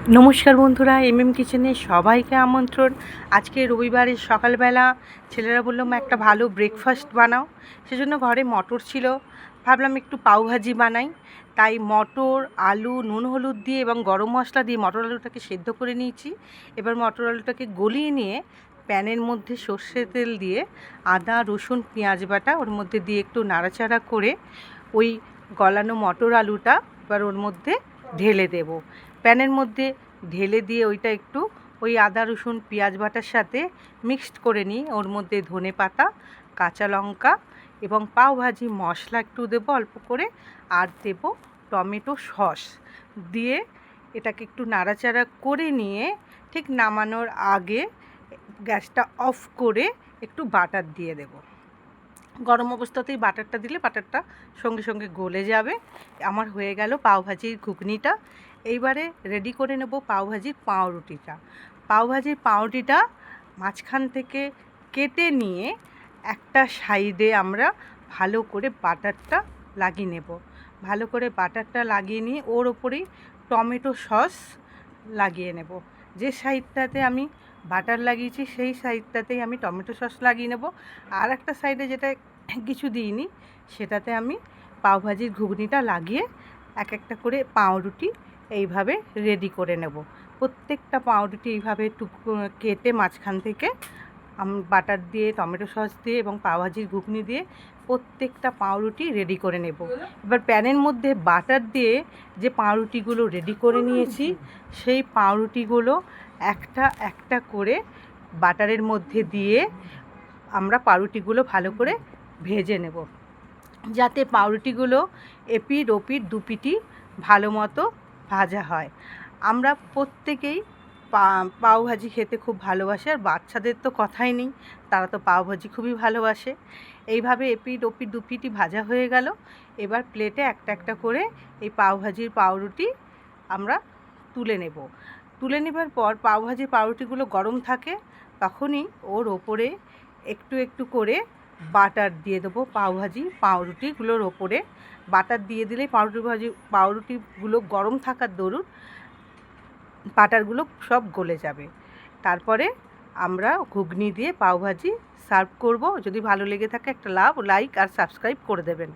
নমস্কার বন্ধুরা, কিচেনে সবাইকে আমন্ত্রণ। আজকে রবিবারের সকালবেলা ছেলেরা বললো মা একটা ভালো ব্রেকফাস্ট বানাও। সেজন্য ঘরে মটর ছিল, ভাবলাম একটু পাউভাজি বানাই। তাই মটর, আলু, নুন হলুদ দিয়ে এবং গরম মশলা দিয়ে মটর আলুটাকে সেদ্ধ করে নিয়েছি। এবার মটর আলুটাকে গলিয়ে নিয়ে প্যানের মধ্যে সর্ষের তেল দিয়ে আদা, রসুন, পেঁয়াজ বাটা ওর মধ্যে দিয়ে একটু নাড়াচাড়া করে ওই গলানো মটর আলুটা এবার ওর মধ্যে ঢেলে দেব। প্যানের মধ্যে ঢেলে দিয়ে ওইটা একটু ওই আদা, রসুন, পেঁয়াজ বাটার সাথে মিক্সড করে নিই। ওর মধ্যে ধনে পাতা, কাঁচা লঙ্কা এবং পাওভাজি মশলা একটু দেবো অল্প করে, আর দেবো টমেটো সস দিয়ে এটাকে একটু নাড়াচাড়া করে নিয়ে ঠিক নামানোর আগে গ্যাসটা অফ করে একটু বাটার দিয়ে দেবো। গরম অবস্থাতেই বাটারটা দিলে বাটারটা সঙ্গে সঙ্গে গলে যাবে। আমার হয়ে গেল পাওভাজির ঘুগনিটা। এইবারে রেডি করে নেব পাওভাজির পাউরুটিটা। পাওভাজির পাউরুটিটা মাঝখান থেকে কেটে নিয়ে একটা সাইডে আমরা ভালো করে বাটারটা লাগিয়ে নেব। ভালো করে বাটারটা লাগিয়ে নিয়ে ওর ওপরেই টমেটো সস লাগিয়ে নেব। যে সাইডটাতে আমি বাটার লাগিয়েছি সেই সাইডটাতেই আমি টমেটো সস লাগিয়ে নেব। আর একটা সাইডে যেটা কিছু দিইনি সেটাতে আমি পাওভাজির ঘুগনিটা লাগিয়ে এক একটা করে পাউরুটি এইভাবে রেডি করে নেব। প্রত্যেকটা পাউরুটি এইভাবে কেটে মাঝখান থেকে বাটার দিয়ে, টমেটো সস দিয়ে এবং পাওভাজির ঘুগনি দিয়ে প্রত্যেকটা পাউরুটি রেডি করে নেব। এবার প্যানের মধ্যে বাটার দিয়ে যে পাউরুটিগুলো রেডি করে নিয়েছি সেই পাউরুটিগুলো একটা একটা করে বাটারের মধ্যে দিয়ে আমরা পাউরুটিগুলো ভালো করে ভেজে নেব, যাতে পাউরুটিগুলো এপিঠ ওপিঠ দুপিঠই ভালো মতো ভাজা হয়। আমরা প্রত্যেকেই পাওভাজি খেতে খুব ভালোবাসে, আর বাচ্চাদের তো কথাই নেই, তারা তো পাওভাজি খুবই ভালোবাসে। এইভাবে এপিঠ ওপিঠ দুপিঠই ভাজা হয়ে গেল। এবার প্লেটে একটা একটা করে এই পাওভাজির পাউরুটি আমরা তুলে নেব। তুলে নেবার পর পাওভাজির পাউরুটিগুলো গরম থাকে, তখনই ওর ওপরে একটু একটু করে বাটার দিয়ে দেবো। পাউরুটিগুলোর ওপরে বাটার দিয়ে দিলেই পাউরুটিগুলো গরম থাকার দরুন বাটারগুলো সব গলে যাবে। তারপরে আমরা ঘুগনি দিয়ে পাওভাজি সার্ভ করব। যদি ভালো লেগে থাকে একটা লাইক আর সাবস্ক্রাইব করে দেবেন।